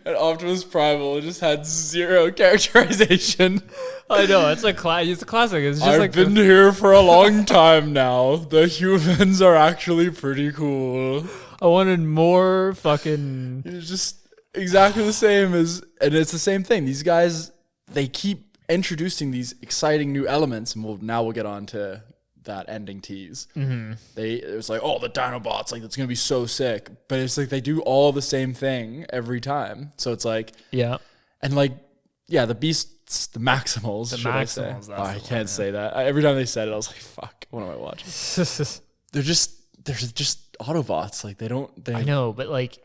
And Optimus Primal just had zero characterization. I know, it's a classic. It's just I've been here for a long time now. The humans are actually pretty cool. I wanted more fucking... It's just exactly the same and it's the same thing. These guys, they keep introducing these exciting new elements, and we'll get on to that ending tease. It was like, oh, the Dinobots, like that's gonna be so sick, but it's like they do all the same thing every time. So it's like, and like, the beasts, the Maximals. I can't say that. Every time they said it, I was like, fuck, what am I watching? they're just Autobots. Like I know, but like,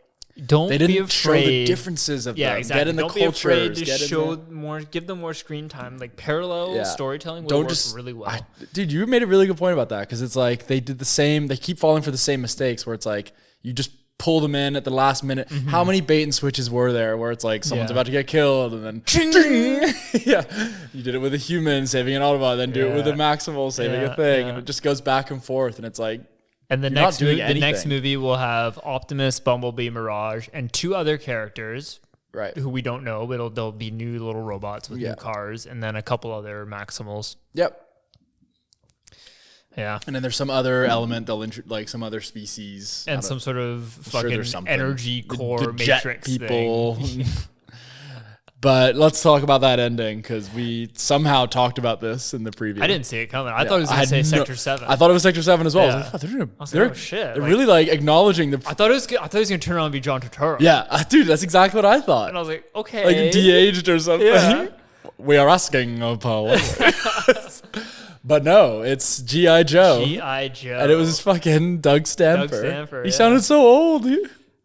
don't they didn't be afraid. show the differences of them. Exactly. Get in the don't cultures. Be afraid to show more. Give them more screen time. Like parallel storytelling would work really well. Dude, you made a really good point about that, because it's like they did the same. They keep falling for the same mistakes where it's like you just pull them in at the last minute. How many bait and switches were there where it's like someone's about to get killed and then you did it with a human saving an Autobot, then do it with a Maximal saving a thing, and it just goes back and forth, and it's like. And the next movie will have Optimus, Bumblebee, Mirage, and 2 other characters, who we don't know, but they'll be new little robots with new cars, and then a couple other Maximals. Yep. Yeah. And then there's some other element they'll like some other species and some sort of fucking energy core the matrix jet people. But let's talk about that ending, because we somehow talked about this in the preview. I didn't see it coming. I thought it was going to say Sector 7. I thought it was Sector 7 as well. I was like, they're really like acknowledging the. I thought he was going to turn around and be John Turturro. Yeah, dude, that's exactly what I thought. And I was like, okay, like de-aged or something. Yeah. We are asking Paul. But no, it's G.I. Joe. G.I. Joe. And it was fucking Doug Stamper. He sounded so old.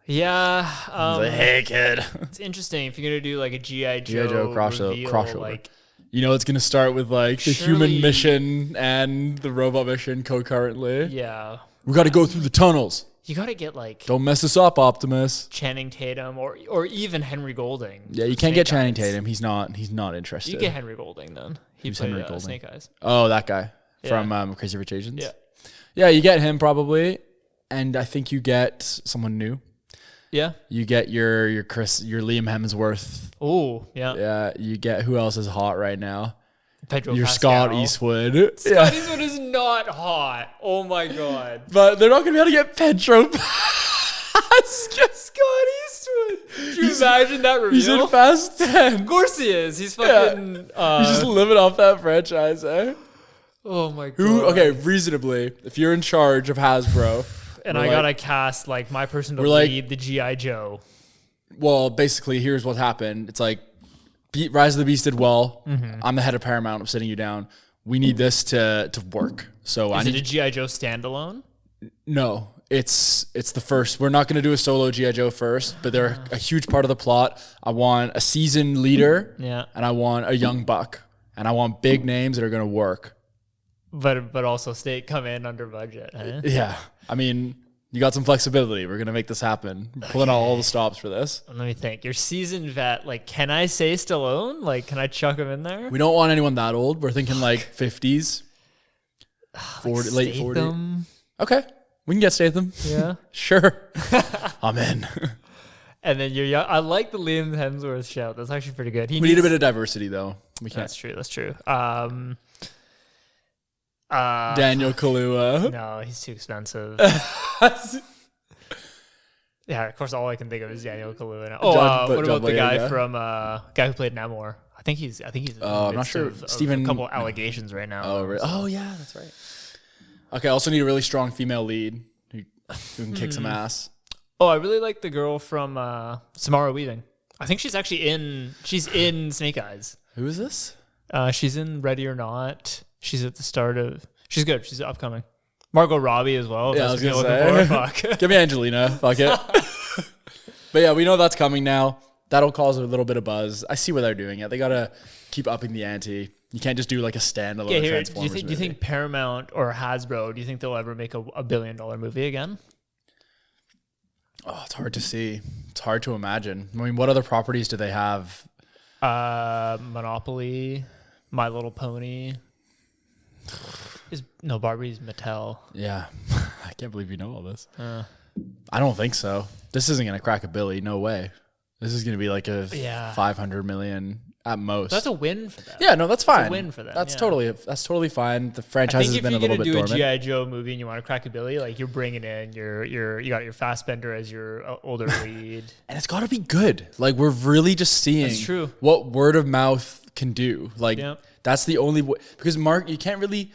Yeah. Like, hey, kid. It's interesting if you're going to do like a G.I. Joe crossover. Like, you know, it's going to start with like the human mission and the robot mission concurrently. Yeah. We got to go through the tunnels. You got to get like. Don't mess us up, Optimus. Channing Tatum or even Henry Golding. Yeah, you can't get Channing Tatum. He's not interested. You get Henry Golding then. He played Henry Golding? Snake Eyes. Oh, that guy from Crazy Rich Asians. Yeah. Yeah, you get him probably, and I think you get someone new. Yeah. You get your Liam Hemsworth. Oh, yeah. Yeah, you get who else is hot right now? Pedro your Pascal. Scott Eastwood. Scott Eastwood is not hot. Oh my god. But they're not going to be able to get Pedro Scott Eastwood. Can you imagine that reveal? He's in Fast 10. Of course he is. He's fucking... He's just living off that franchise, eh? Oh my god. Okay, reasonably, if you're in charge of Hasbro... And I gotta cast like my person to lead the G.I. Joe. Well, basically, here's what happened. It's like, Rise of the Beast did well. I'm the head of Paramount. I'm sitting you down. We need this to work. So is it a G.I. Joe standalone? No, it's the first. We're not going to do a solo G.I. Joe first, but they're a huge part of the plot. I want a seasoned leader, and I want a young buck, and I want big names that are going to work. But also come in under budget. Eh? Yeah. I mean, you got some flexibility. We're going to make this happen. We're pulling out all the stops for this. Let me think. Your seasoned vet, like, can I say Stallone? Like, can I chuck him in there? We don't want anyone that old. We're thinking like 50s. 40, late 40s. Okay. We can get Statham. Yeah. Sure. I'm in. And then you're young. I like the Liam Hemsworth shout. That's actually pretty good. We need a bit of diversity, though. We can't. That's true. Daniel Kaluuya. No, he's too expensive. Yeah, of course. All I can think of is Daniel Kaluuya now. What about the guy from guy who played Namor? I think he's. I'm not sure. Steven. A couple allegations right now. Oh, really? Oh, yeah, that's right. Okay, I also need a really strong female lead who can kick some ass. Oh, I really like the girl from Samara Weaving. I think she's actually in Snake Eyes. Who is this? She's in Ready or Not. She's at the start of. She's good. She's upcoming. Margot Robbie as well. Yeah, I was gonna say. Fuck. Give me Angelina. Fuck it. But yeah, we know that's coming now. That'll cause a little bit of buzz. I see why they're doing it. They gotta keep upping the ante. You can't just do like a standalone Transformers movie. Do you think Paramount or Hasbro? Do you think they'll ever make a $1 billion movie again? Oh, it's hard to see. It's hard to imagine. I mean, what other properties do they have? Monopoly, My Little Pony. Barbie's Mattel. Yeah. I can't believe you know all this. I don't think so. This isn't going to crack $1 billion. No way. This is going to be like a 500 million at most. That's a win for them. Yeah, no, that's fine. It's a win for them. That's totally fine. The franchise has been a little bit dormant. If you're going to do a G.I. Joe movie and you want to crack $1 billion, like you're bringing in you got your Fassbender as your older lead. And it's got to be good. Like we're really just seeing what word of mouth can do. Like that's the only way, because you can't really,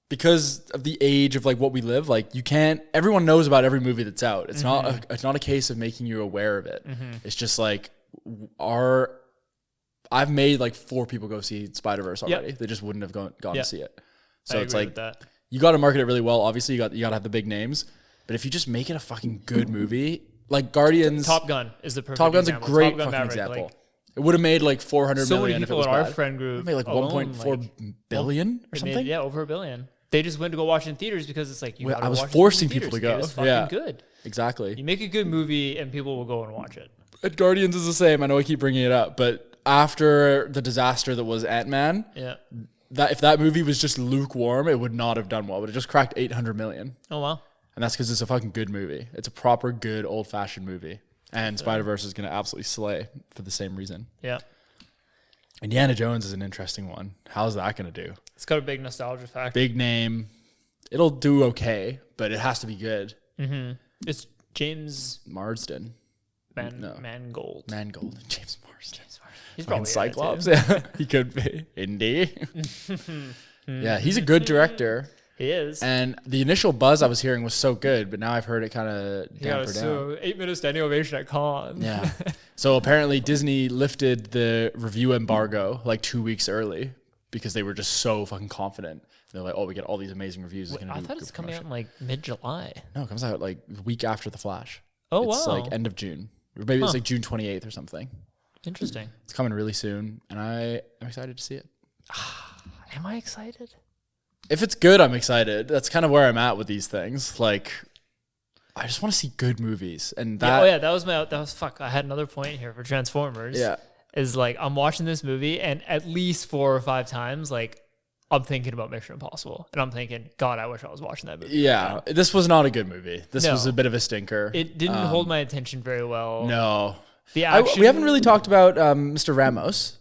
because of the age of like what we live, like you can't, everyone knows about every movie that's out. It's not a case of making you aware of it. It's just like I've made like 4 people go see Spider-Verse already. They just wouldn't have gone to see it. So it's like you got to market it really well. Obviously, you got to have the big names. But if you just make it a fucking good movie, like Guardians, Top Gun is the perfect Top Gun's example. a great Top Gun fucking Maverick, example. Like, it would have made like 400 so million many if it people was in our bad. friend group It made like 1.4 billion or something. Yeah, over $1 billion. They just went to go watch in theaters because it's like I was forcing people to go. It's fucking good. Exactly. You make a good movie and people will go and watch it. And Guardians is the same. I know I keep bringing it up, but after the disaster that was Ant-Man, if that movie was just lukewarm, it would not have done well. But it just cracked 800 million. Oh wow! And that's because it's a fucking good movie. It's a proper good old-fashioned movie. And Spider-Verse is going to absolutely slay for the same reason. Yeah. Indiana Jones is an interesting one. How's that going to do? It's got a big nostalgia factor. Big name. It'll do okay, but it has to be good. It's James Marsden. Mangold. James Marsden. He's probably Cyclops. Yeah, he could be. Indy. Yeah, he's a good director. He is. And the initial buzz I was hearing was so good, but now I've heard it kind of damper down. So 8 minutes standing ovation at Cannes. Yeah. So apparently Disney lifted the review embargo like 2 weeks early because they were just so fucking confident. They're like, oh, we get all these amazing reviews. Wait, I thought it's coming out in like mid-July. No, it comes out like the week after The Flash. Oh, It's wow. like end of June. Or maybe it's like June 28th or something. Interesting. It's coming really soon, and I am excited to see it. Am I excited? If it's good, I'm excited. That's kind of where I'm at with these things. Like, I just want to see good movies, and that. I had another point here for Transformers. Yeah. Is like I'm watching this movie, and at least 4 or 5 times, like I'm thinking about Mission Impossible, and I'm thinking, God, I wish I was watching that movie. Yeah, this was not a good movie. This was a bit of a stinker. It didn't hold my attention very well. No. The action, we haven't really talked about Mr. Ramos.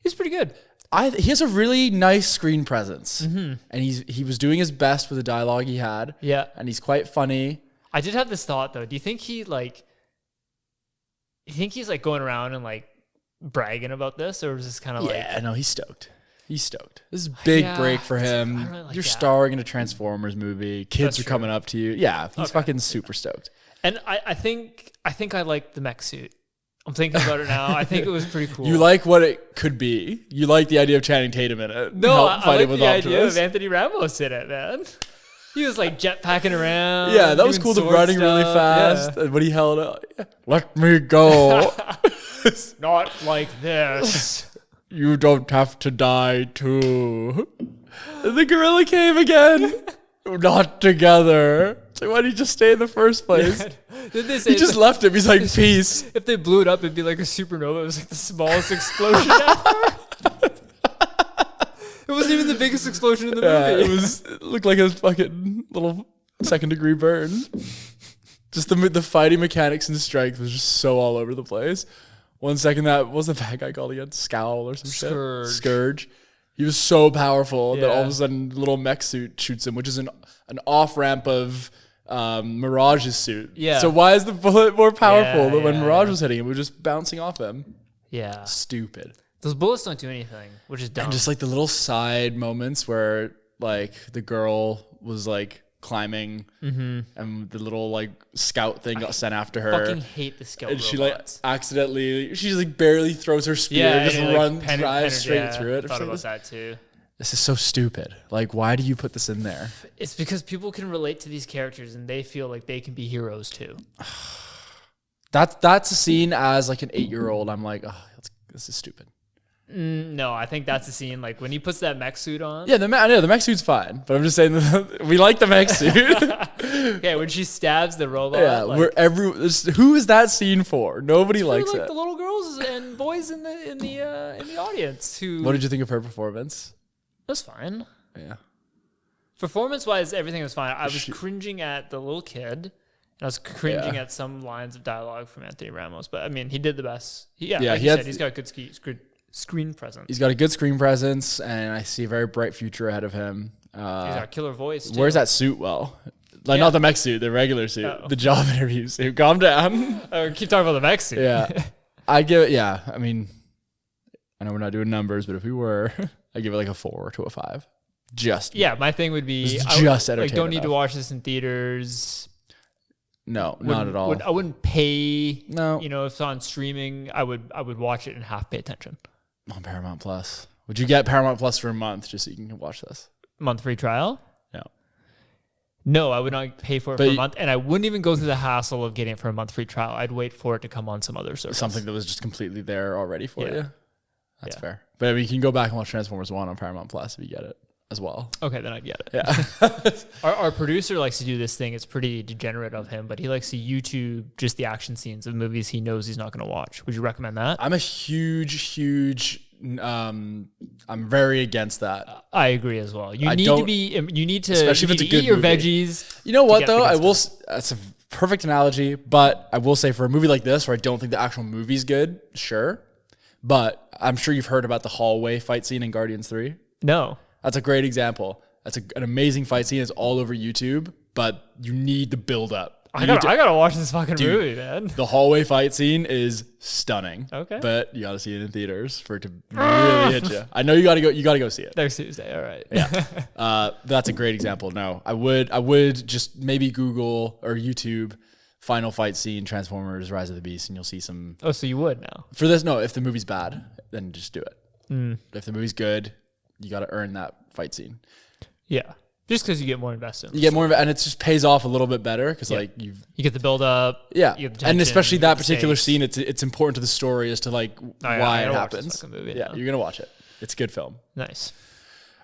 He's pretty good. He has a really nice screen presence, and he was doing his best with the dialogue he had. Yeah, and he's quite funny. I did have this thought though. Do you think he's like going around and like bragging about this, or is this kind of like? Yeah, no, he's stoked. He's stoked. This is a big break for him. Really like You're starring in a Transformers movie. Kids are coming up to you. Yeah, he's fucking super stoked. And I think I like the mech suit. I'm thinking about it now. I think it was pretty cool. You like what it could be. You like the idea of Channing Tatum in it. No, I like the idea of Anthony Ramos in it, man. He was like jetpacking around. Yeah, that was cool. The running really fast. And when he held up, let me go. Not like this. You don't have to die too. The gorilla cave again. Not together. So why did he just stay in the first place? Did they say he just left him. He's like, peace. If they blew it up, it'd be like a supernova. It was like the smallest explosion ever. It wasn't even the biggest explosion in the movie. It looked like a fucking little 2nd-degree burn. Just the fighting mechanics and strength was just so all over the place. 1 second, what was the bad guy called again? Scowl or some shit? Scourge. He was so powerful that all of a sudden little mech suit shoots him, which is an off-ramp of Mirage's suit. Yeah. So why is the bullet more powerful than when Mirage was hitting him? It was just bouncing off him. Yeah. Stupid. Those bullets don't do anything, which is dumb. And just like the little side moments where like the girl was like climbing and the little like scout thing got sent after her. I fucking hate the scout robots. She like accidentally, she just like barely throws her spear and just drives straight through it. I thought about that too. This is so stupid. Like, why do you put this in there? It's because people can relate to these characters and they feel like they can be heroes too. That's a scene as like an 8-year-old. I'm like, oh, this is stupid. No, I think that's the scene. Like when he puts that mech suit on. Yeah, the mech suit's fine, but I'm just saying we like the mech suit. Okay, when she stabs the robot. Yeah, like, who is that scene for? Nobody likes like it. The little girls and boys in the audience who. What did you think of her performance? That's fine. Yeah. Performance-wise, everything was fine. I was cringing at the little kid. And I was cringing at some lines of dialogue from Anthony Ramos, but I mean, he did the best. He's got good screen presence. He's got a good screen presence, and I see a very bright future ahead of him. He's got a killer voice, too. Wears that suit well. Like, not the mech suit, the regular suit. Oh. The job interview suit. Calm down. Keep talking about the mech suit. Yeah. I mean, I know we're not doing numbers, but if we were, I'd give it like a 4 to a 5. My thing would be just like don't need to watch this in theaters. No, not at all. I wouldn't pay. No, if it's on streaming, I would watch it and half pay attention. On Paramount Plus. Would you get Paramount Plus for a month just so you can watch this? Month free trial? No. No, I would not pay for it for a month, and I wouldn't even go through the hassle of getting it for a month free trial. I'd wait for it to come on some other service. Something that was just completely there already for you. That's fair. But I mean, you can go back and watch Transformers 1 on Paramount Plus if you get it as well. Okay, then I'd get it. Yeah. Our producer likes to do this thing. It's pretty degenerate of him, but he likes to YouTube just the action scenes of movies he knows he's not going to watch. Would you recommend that? I'm a huge I'm very against that. I agree as well. You need to especially if it's a good eat your movie. veggies. You know what though? That's a perfect analogy, but I will say for a movie like this where I don't think the actual movie's good, sure. But I'm sure you've heard about the hallway fight scene in Guardians 3. No. That's a great example. That's an amazing fight scene. It's all over YouTube, but you need to build up. I gotta watch this fucking movie, man. The hallway fight scene is stunning. Okay. But you gotta see it in theaters for it to really hit you. I know you gotta go see it. Next Tuesday, all right. Yeah. That's a great example. No, I would just maybe Google or YouTube final fight scene Transformers Rise of the Beast and you'll see some. Oh, so you would now. For this, no, if the movie's bad, then just do it. If the movie's good, you gotta earn that fight scene. Yeah. Just because you get more invested. You get more, and it just pays off a little bit better because like you get the build up. Yeah, you get the and especially that particular stakes. scene, it's important to the story as to like why it happens. Movie yeah, you're gonna watch it. It's a good film. Nice.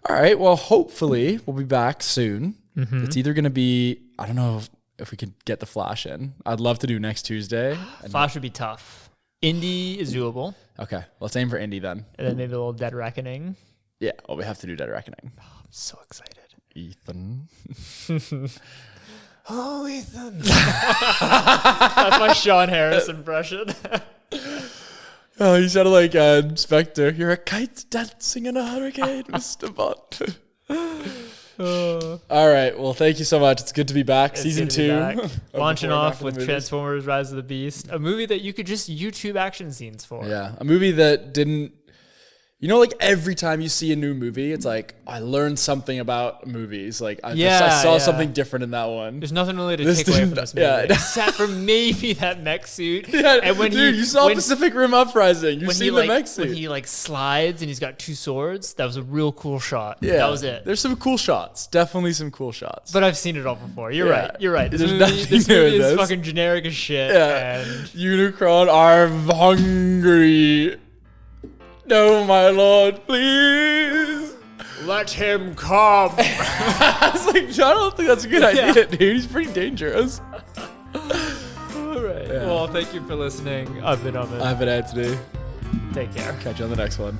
All right. Well, hopefully we'll be back soon. It's either gonna be I don't know if we could get the Flash in. I'd love to do next Tuesday. Flash would be tough. Indy is doable. Okay, let's aim for Indy then. And then maybe a little Dead Reckoning. Yeah. Well, we have to do Dead Reckoning. Oh, I'm so excited. Ethan. Oh, Ethan. That's my Sean Harris impression. Oh, you sounded like Spectre. You're a kite dancing in a hurricane, Mr. Bond. All right. Well, thank you so much. It's good to be back. Season 2. Launching off with Transformers Rise of the Beast, a movie that you could just YouTube action scenes for. Yeah. A movie that didn't. You know, like every time you see a new movie, it's like, I learned something about movies. Like, I saw something different in that one. There's nothing really to take away from this movie. Yeah. Except for maybe that mech suit. Yeah, and when you saw Pacific Rim Uprising. You've seen the mech suit. When he like slides and he's got 2 swords, that was a real cool shot. Yeah. That was it. There's some cool shots. Definitely some cool shots. But I've seen it all before. You're right. This movie is fucking generic as shit. Yeah. And Unicron, I'm hungry. No, my lord, please. Let him come. I was like, I don't think that's a good idea, dude. He's pretty dangerous. All right. Yeah. Well, thank you for listening. I've been Amit. I've been Anthony. Take care. Catch you on the next one.